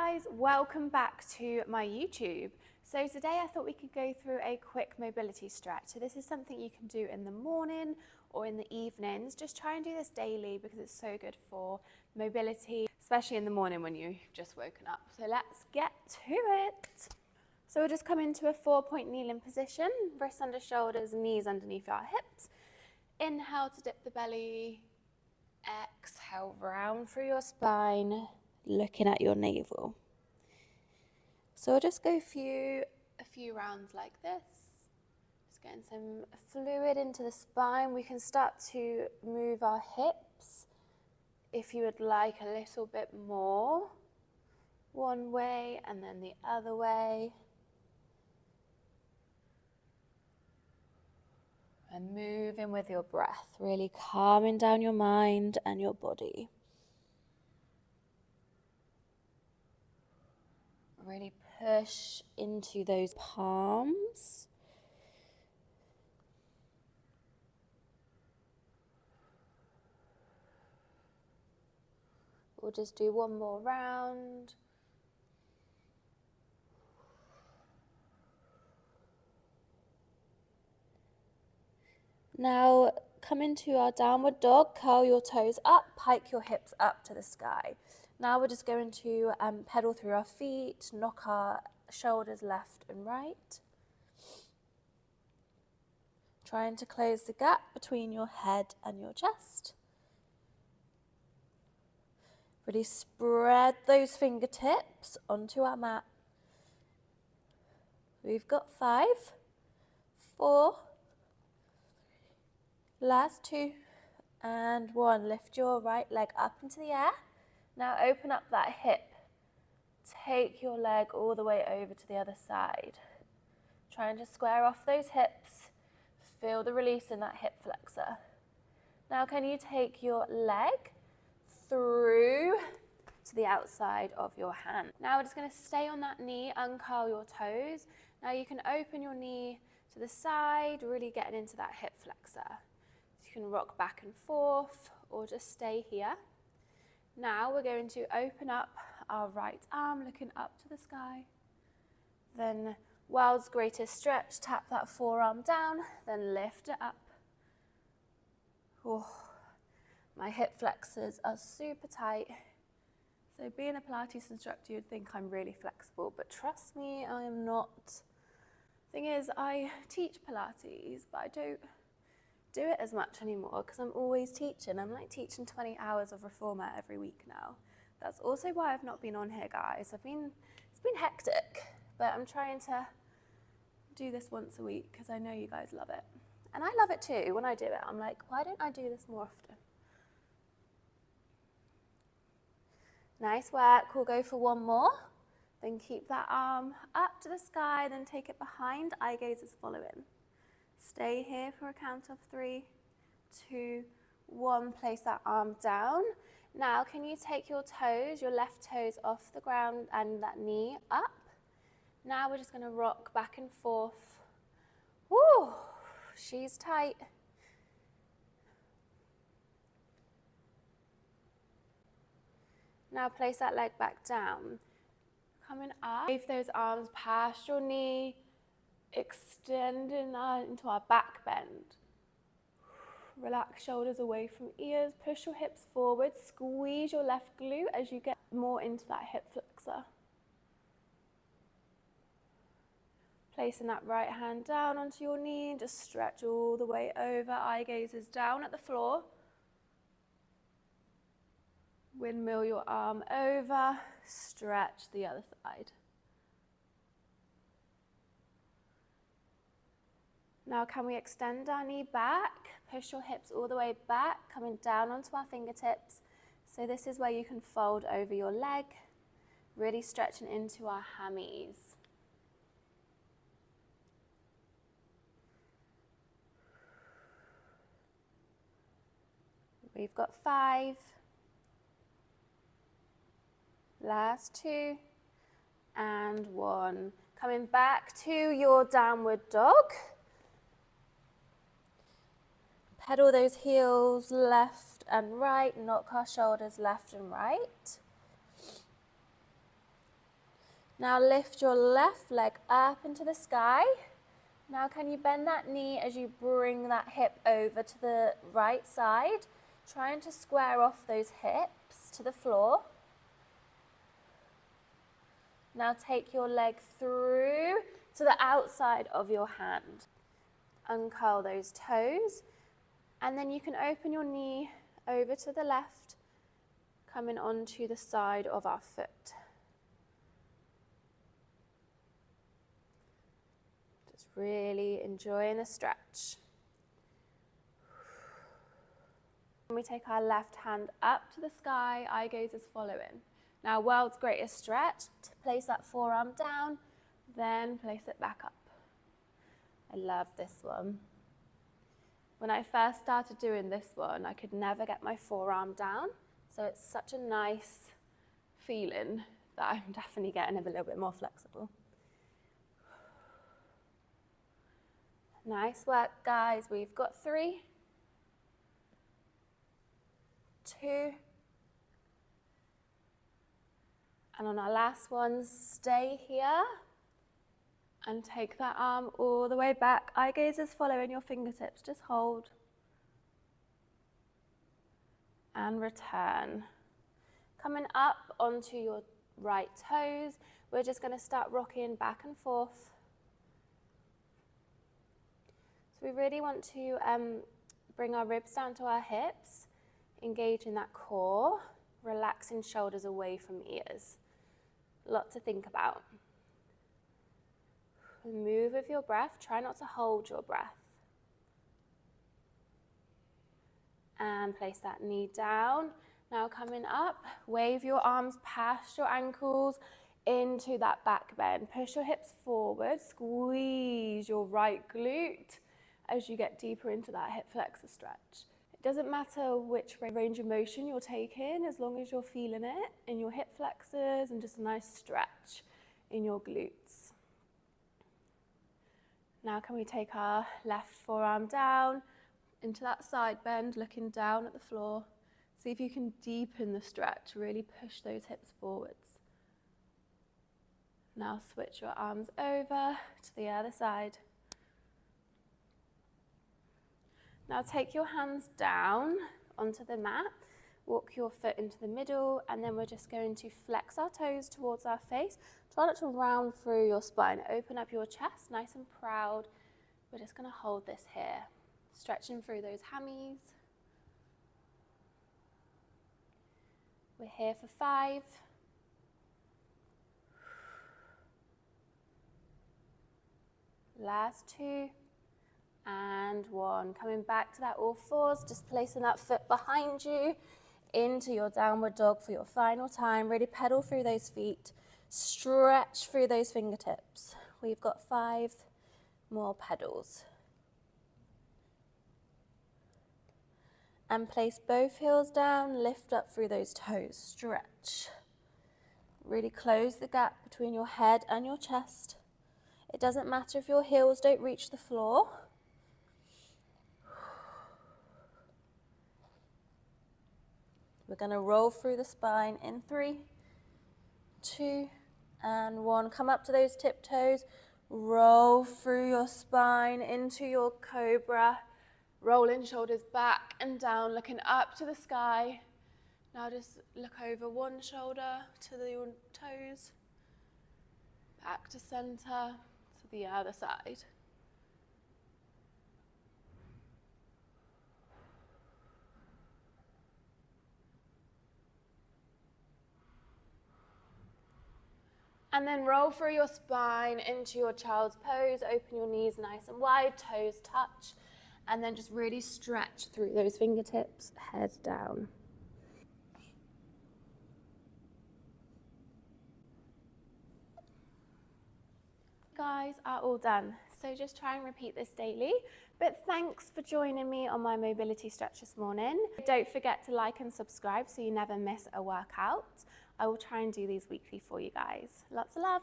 guys, welcome back to my YouTube. So today I thought we could go through a quick mobility stretch. So this is something you can do in the morning or in the evenings. Just try and do this daily because it's so good for mobility, especially in the morning when you've just woken up. So let's get to it. So we'll just come into a 4-point kneeling position, wrists under shoulders, knees underneath our hips. Inhale to dip the belly, exhale round through your spine, looking at your navel. So we'll just go a few rounds like this. Just getting some fluid into the spine. We can start to move our hips if you would like a little bit more. One way and then the other way. And moving with your breath, really calming down your mind and your body. Really push into those palms. We'll just do one more round. Now come into our downward dog, curl your toes up, pike your hips up to the sky. Now we're just going to pedal through our feet, knock our shoulders left and right. Trying to close the gap between your head and your chest. Really spread those fingertips onto our mat. We've got 5, 4, last 2, and 1. Lift your right leg up into the air. Now open up that hip. Take your leg all the way over to the other side. Try and just square off those hips. Feel the release in that hip flexor. Now can you take your leg through to the outside of your hand? Now we're just going to stay on that knee, uncurl your toes. Now you can open your knee to the side, really getting into that hip flexor. So you can rock back and forth or just stay here. Now we're going to open up our right arm, looking up to the sky. Then world's greatest stretch, tap that forearm down, then lift it up. Oh, my hip flexors are super tight. So being a Pilates instructor, you'd think I'm really flexible, but trust me, I am not. Thing is, I teach Pilates, but I don't do it as much anymore because I'm always teaching. I'm like teaching 20 hours of reformer every week now. That's also why I've not been on here, guys. It's been hectic, but I'm trying to do this once a week because I know you guys love it. And I love it too. When I do it, I'm like, why don't I do this more often? Nice work. We'll go for one more. Then keep that arm up to the sky, then take it behind. Eye gaze is following. Stay here for a count of 3, 2, 1. Place that arm down. Now, can you take your toes, your left toes off the ground and that knee up? Now we're just going to rock back and forth. Woo! She's tight. Now place that leg back down. Coming up, wave those arms past your knee, extending into our back bend. Relax shoulders away from ears, push your hips forward, squeeze your left glute as you get more into that hip flexor. Placing that right hand down onto your knee, just stretch all the way over, eye gaze is down at the floor. Windmill your arm over, stretch the other side. Now can we extend our knee back, push your hips all the way back, coming down onto our fingertips. So this is where you can fold over your leg, really stretching into our hammies. We've got 5. Last 2 and 1. Coming back to your downward dog. Pedal those heels left and right, knock our shoulders left and right. Now lift your left leg up into the sky. Now can you bend that knee as you bring that hip over to the right side, trying to square off those hips to the floor. Now take your leg through to the outside of your hand. Uncurl those toes, and then you can open your knee over to the left, coming onto the side of our foot. Just really enjoying the stretch. We take our left hand up to the sky, eye gaze is following. Now, world's greatest stretch, place that forearm down, then place it back up. I love this one. When I first started doing this one, I could never get my forearm down, so it's such a nice feeling that I'm definitely getting a little bit more flexible. Nice work, guys. We've got 3, 2, and on our last one, stay here and take that arm all the way back. Eye gaze is following your fingertips. Just hold and return. Coming up onto your right toes, we're just going to start rocking back and forth. So we really want to bring our ribs down to our hips, engaging that core, relaxing shoulders away from ears. A lot to think about. Move with your breath. Try not to hold your breath. And place that knee down. Now coming up, wave your arms past your ankles into that back bend. Push your hips forward, squeeze your right glute as you get deeper into that hip flexor stretch. It doesn't matter which range of motion you're taking, as long as you're feeling it in your hip flexors and just a nice stretch in your glutes. Now can we take our left forearm down into that side bend, looking down at the floor. See if you can deepen the stretch, really push those hips forwards. Now switch your arms over to the other side. Now take your hands down onto the mat, walk your foot into the middle, and then we're just going to flex our toes towards our face. Try not to round through your spine. Open up your chest, nice and proud. We're just going to hold this here, stretching through those hammies. We're here for 5. Last 2. And 1. Coming back to that all fours, just placing that foot behind you into your downward dog for your final time. Really pedal through those feet. Stretch through those fingertips. We've got 5 more pedals. And place both heels down, lift up through those toes, stretch. Really close the gap between your head and your chest. It doesn't matter if your heels don't reach the floor. We're going to roll through the spine in 3, 2, and 1. Come up to those tiptoes. Roll through your spine into your cobra. Rolling shoulders back and down, looking up to the sky. Now just look over one shoulder to your toes. Back to center, to the other side. And then roll through your spine into your child's pose. Open your knees nice and wide, toes touch. And then just really stretch through those fingertips, head down. Guys are all done. So just try and repeat this daily. But thanks for joining me on my mobility stretch this morning. Don't forget to like and subscribe so you never miss a workout. I will try and do these weekly for you guys. Lots of love.